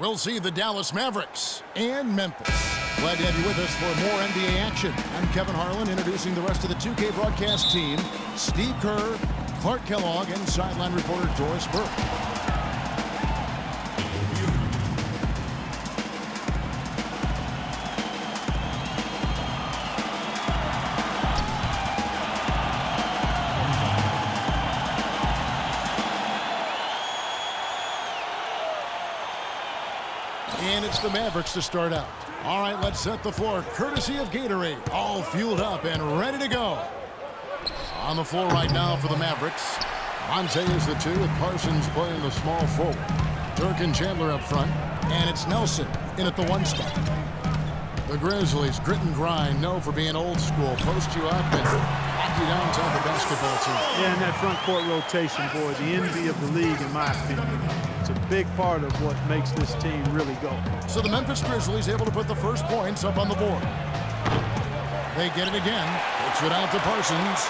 we'll see the Dallas Mavericks and Memphis. Glad to have you with us for more NBA action. I'm Kevin Harlan, introducing the rest of the 2K broadcast team. Steve Kerr, Clark Kellogg, and sideline reporter Doris Burke. And it's the Mavericks to start out. All right, let's set the floor, courtesy of Gatorade. All fueled up and ready to go. On the floor right now for the Mavericks. Monte is the 2 with Parsons playing the small forward. Dirk and Chandler up front. And it's Nelson in at the 1 spot. The Grizzlies, grit and grind, known for being old school. Post you up and lock you down to the basketball team. Yeah, and that front court rotation, boy, the envy of the league, in my opinion. It's a big part of what makes this team really go. So the Memphis Grizzlies able to put the first points up on the board. They get it again. Kicks it out to Parsons.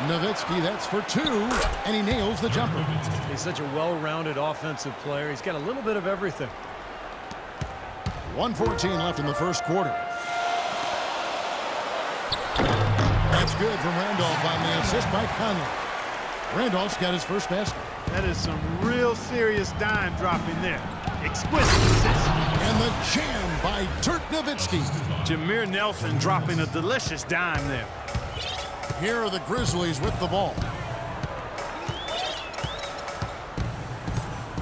Nowitzki, that's for 2, and he nails the jumper. He's such a well-rounded offensive player. He's got a little bit of everything. 1:14 left in the first quarter. That's good from Randolph on the assist by Conley. Randolph's got his first basket. That is some real serious dime dropping there. Exquisite assist. And the jam by Dirk Nowitzki. Jameer Nelson dropping a delicious dime there. Here are the Grizzlies with the ball.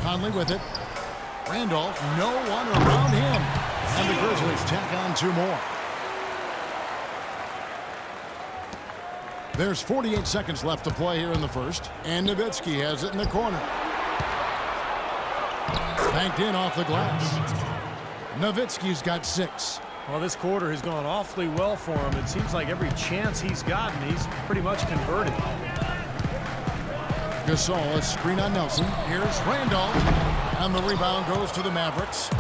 Conley with it. Randolph, no one around him. And the Grizzlies tack on 2 more. There's 48 seconds left to play here in the first. And Nowitzki has it in the corner. Banked in off the glass. Nowitzki's got 6. Well, this quarter has gone awfully well for him. It seems like every chance he's gotten, he's pretty much converted. Gasol, a screen on Nelson. Here's Randolph. And the rebound goes to the Mavericks.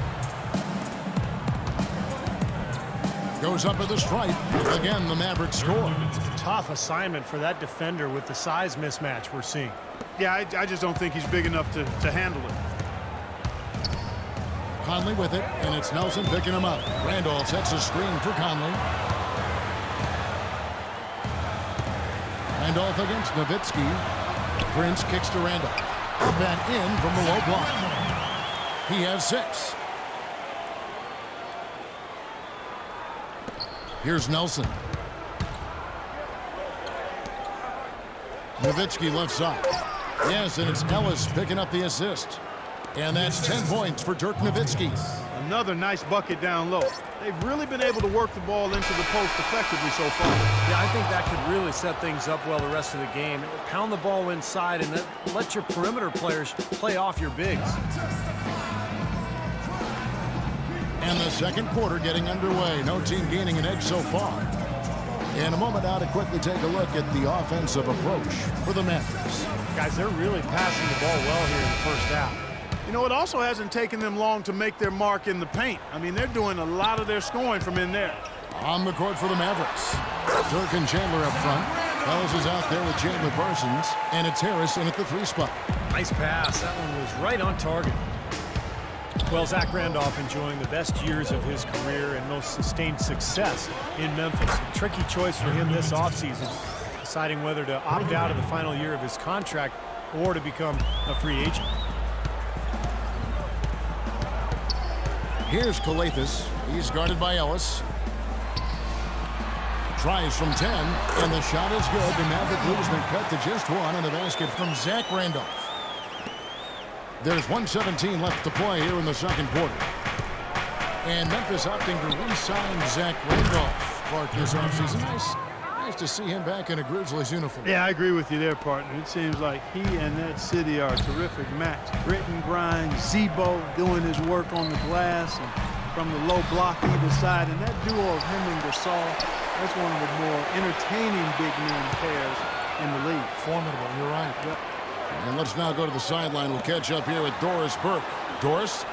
Goes up at the stripe. Again, the Mavericks score. Tough assignment for that defender with the size mismatch we're seeing. Yeah, I just don't think he's big enough to handle it. Conley with it, and it's Nelson picking him up. Randolph sets a screen for Conley. Randolph against Nowitzki. Prince kicks to Randolph. Up and in from the low block. He has 6. Here's Nelson. Nowitzki left side. Yes, and it's Ellis picking up the assist. And that's 10 points for Dirk Nowitzki. Another nice bucket down low. They've really been able to work the ball into the post effectively so far. Yeah, I think that could really set things up well the rest of the game. Pound the ball inside and then let your perimeter players play off your bigs. And the second quarter getting underway. No team gaining an edge so far. In a moment now to quickly take a look at the offensive approach for the Mavericks. Guys, they're really passing the ball well here in the first half. You know, it also hasn't taken them long to make their mark in the paint. I mean, they're doing a lot of their scoring from in there. On the court for the Mavericks. Dirk and Chandler up front. Ellis is out there with Chandler Parsons. And it's Harris in at the 3 spot. Nice pass. That one was right on target. Well, Zach Randolph enjoying the best years of his career and most sustained success in Memphis. A tricky choice for him this offseason, deciding whether to opt out of the final year of his contract or to become a free agent. Here's Calathis. He's guarded by Ellis. Tries from 10, and the shot is good. The Maverick lead has been cut to just 1 on the basket from Zach Randolph. There's 1:17 left to play here in the second quarter. And Memphis opting to re-sign Zach Randolph, Clark, this offseason. Nice to see him back in a Grizzlies uniform. Yeah, I agree with you there, partner. It seems like he and that city are a terrific match. Grit and grind, Zebo doing his work on the glass and from the low block either side. And that duo of him and Gasol, that's one of the more entertaining big men pairs in the league. Formidable, you're right. Yep. And let's now go to the sideline. We'll catch up here with Doris Burke. Doris?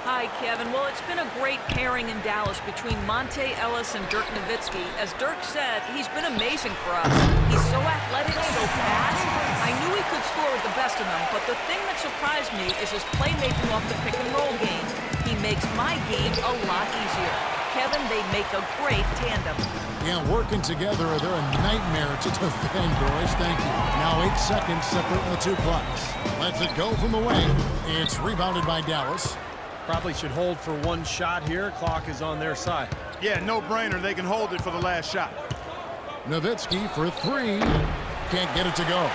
Hi, Kevin. Well, it's been a great pairing in Dallas between Monte Ellis and Dirk Nowitzki. As Dirk said, he's been amazing for us. He's so athletic, so fast. I knew he could score with the best of them, but the thing that surprised me is his playmaking off the pick-and-roll game. He makes my game a lot easier. Kevin, they make a great tandem. Yeah, working together, they're a nightmare to defend, boys. Thank you. Now 8 seconds separating the two clocks. Lets it go from the wing. It's rebounded by Dallas. Probably should hold for one shot here. Clock is on their side. Yeah, no-brainer. They can hold it for the last shot. Nowitzki for 3. Can't get it to go.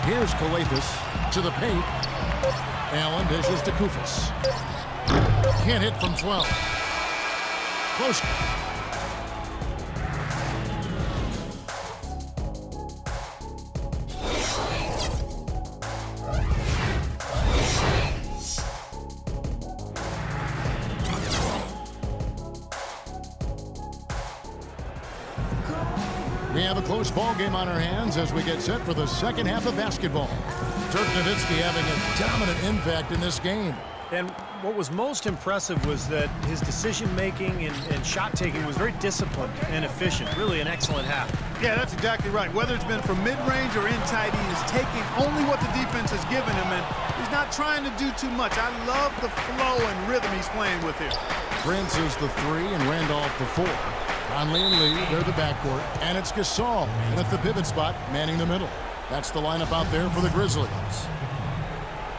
Here's Kalathis to the paint. Allen dishes to Kufis. Can't hit from 12. Close. We have a close ball game on our hands as we get set for the second half of basketball. Dirk Nowitzki having a dominant impact in this game. And what was most impressive was that his decision-making and shot-taking was very disciplined and efficient. Really an excellent half. Yeah, that's exactly right. Whether it's been from mid-range or in tight, he is taking only what the defense has given him, and he's not trying to do too much. I love the flow and rhythm he's playing with here. Prince is the 3 and Randolph the 4. Conley and Lee, they're the backcourt. And it's Gasol and at the pivot spot, manning the middle. That's the lineup out there for the Grizzlies.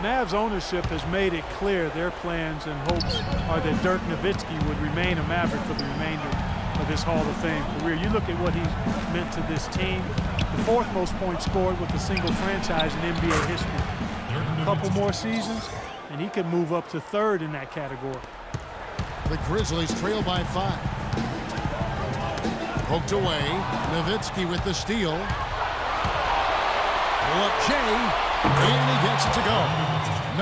Mavs ownership has made it clear their plans and hopes are that Dirk Nowitzki would remain a Maverick for the remainder of his Hall of Fame career. You look at what he's meant to this team. The 4th most points scored with a single franchise in NBA history. A couple more seasons, and he could move up to 3rd in that category. The Grizzlies trail by 5. Poked away. Nowitzki with the steal. Pull up Jay. And he gets it to go.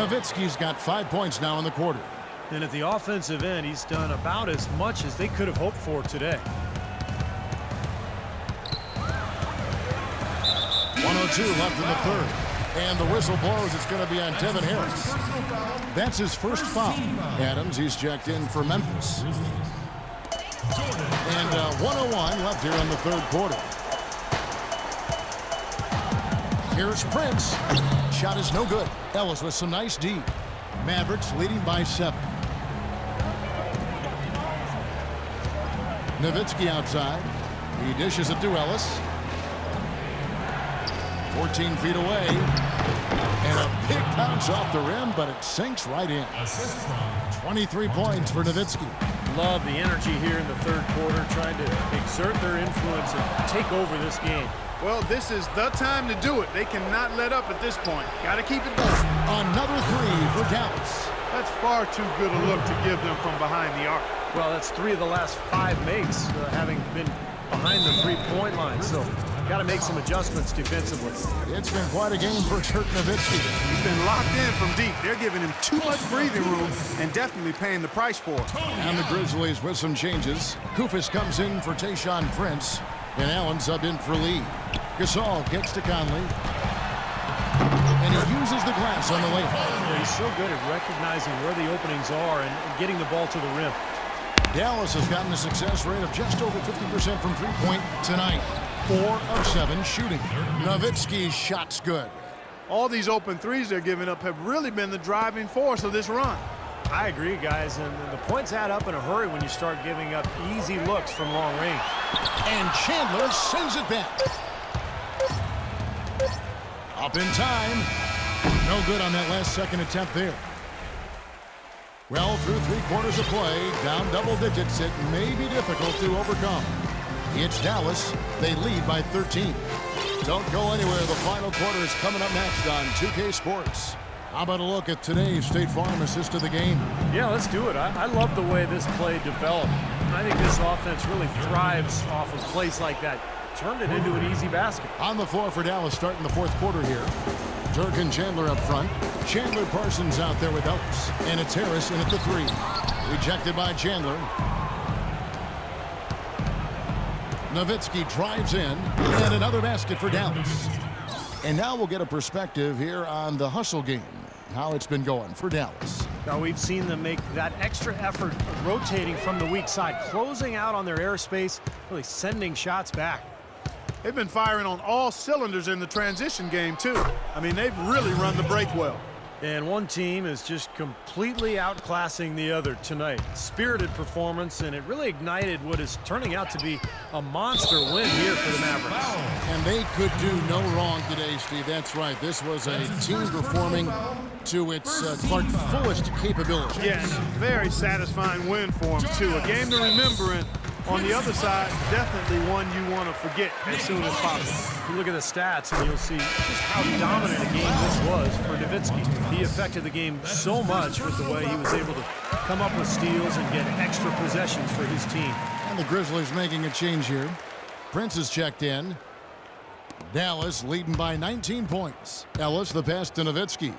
Nowitzki's got 5 points now in the quarter. And at the offensive end, he's done about as much as they could have hoped for today. 1:02 left in the 3rd. And the whistle blows. It's going to be on Devin Harris. That's his first foul. Adams, he's checked in for Memphis. And 1:01 left here in the 3rd quarter. Here's Prince. Shot is no good. Ellis with some nice D. Mavericks leading by 7. Nowitzki outside. He dishes it to Ellis. 14 feet away. And a big bounce off the rim, but it sinks right in. 23 points for Nowitzki. Love the energy here in the 3rd quarter, trying to exert their influence and take over this game. Well, this is the time to do it. They cannot let up at this point. Got to keep it going. Another 3 for Dallas. That's far too good a look to give them from behind the arc. Well, that's 3 of the last 5 makes, having been behind the 3-point line. So, got to make some adjustments defensively. It's been quite a game for Dirk Nowitzki. He's been locked in from deep. They're giving him too much breathing room and definitely paying the price for it. And the Grizzlies with some changes. Kufis comes in for Tayshaun Prince. And Allen subbed in for Lee. Gasol gets to Conley. And he uses the glass on the layup. Yeah, he's so good at recognizing where the openings are and getting the ball to the rim. Dallas has gotten a success rate of just over 50% from three-point tonight. 4 of 7 shooting. Nowitzki's shot's good. All these open threes they're giving up have really been the driving force of this run. I agree, guys, and the points add up in a hurry when you start giving up easy looks from long range. And Chandler sends it back. Up in time. No good on that last second attempt there. Well, through 3 quarters of play, down double digits, it may be difficult to overcome. It's Dallas. They lead by 13. Don't go anywhere. The final quarter is coming up next on 2K Sports. How about a look at today's State Farm assist of the game? Yeah, let's do it. I love the way this play developed. I think this offense really thrives off of plays like that. Turned it into an easy basket. On the floor for Dallas starting the 4th quarter here. Dirk and Chandler up front. Chandler Parsons out there with Ellis. And it's Harris in at the 3. Rejected by Chandler. Nowitzki drives in. And another basket for Dallas. And now we'll get a perspective here on the hustle game. how it's been going for Dallas. Now we've seen them make that extra effort rotating from the weak side, closing out on their airspace, really sending shots back. They've been firing on all cylinders in the transition game, too. I mean, they've really run the break well. And one team is just completely outclassing the other tonight. Spirited performance, and it really ignited what is turning out to be a monster win here for the Mavericks. And they could do no wrong today, Steve. That's right. This was a team performing to its fullest capability. Yes, very satisfying win for them, too. A game to remember, and on the other side, definitely one you want to forget as soon as possible. You look at the stats, and you'll see just how dominant a game this was for Nowitzki. He affected the game so much with the way he was able to come up with steals and get extra possessions for his team. And the Grizzlies making a change here. Prince is checked in. Dallas leading by 19 points. Ellis, the pass to Nowitzki.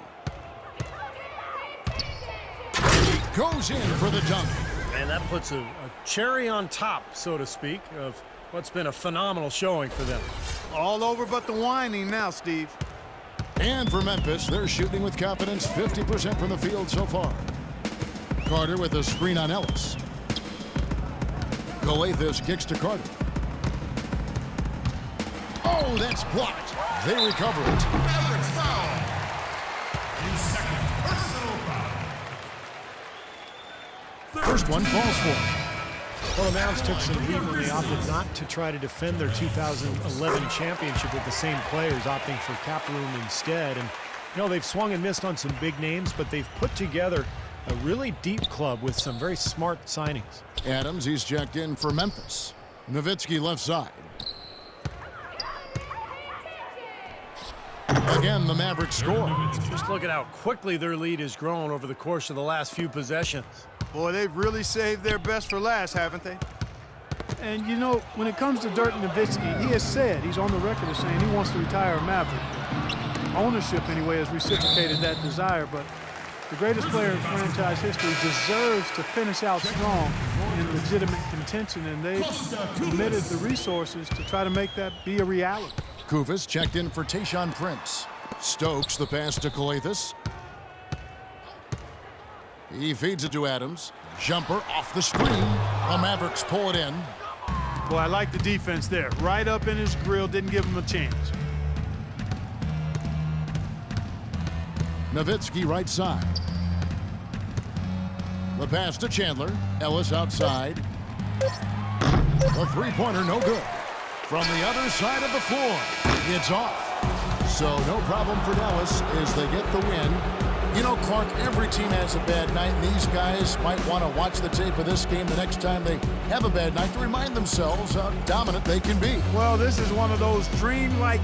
Goes in for the dunk. And that puts a cherry on top, so to speak, of what's been a phenomenal showing for them. All over but the whining now, Steve. And for Memphis, they're shooting with confidence, 50% from the field so far. Carter with a screen on Ellis. Calathes kicks to Carter. Oh, that's blocked. They recover it. Mavericks foul. His second personal foul. First one falls for him. Well, the Mavs took some heat when they opted not to try to defend their 2011 championship with the same players, opting for cap room instead. And, you know, they've swung and missed on some big names, but they've put together a really deep club with some very smart signings. Adams, he's checked in for Memphis. Nowitzki left side. Again, the Mavericks score. Just look at how quickly their lead has grown over the course of the last few possessions. Boy, they've really saved their best for last, haven't they? And, you know, when it comes to Dirk Nowitzki, he has said, he's on the record as saying he wants to retire a Maverick. Ownership, anyway, has reciprocated that desire, but the greatest player in franchise history deserves to finish out strong in legitimate contention, and they've committed the resources to try to make that be a reality. Kufis checked in for Tayshaun Prince. Stokes the pass to Calathes. He feeds it to Adams. Jumper off the screen. The Mavericks pull it in. Boy, I like the defense there. Right up in his grill, didn't give him a chance. Nowitzki right side. The pass to Chandler. Ellis outside. The three-pointer no good. From the other side of the floor, it's off. So no problem for Dallas as they get the win. You know, Clark, every team has a bad night, and these guys might want to watch the tape of this game the next time they have a bad night to remind themselves how dominant they can be. Well, this is one of those dreamlike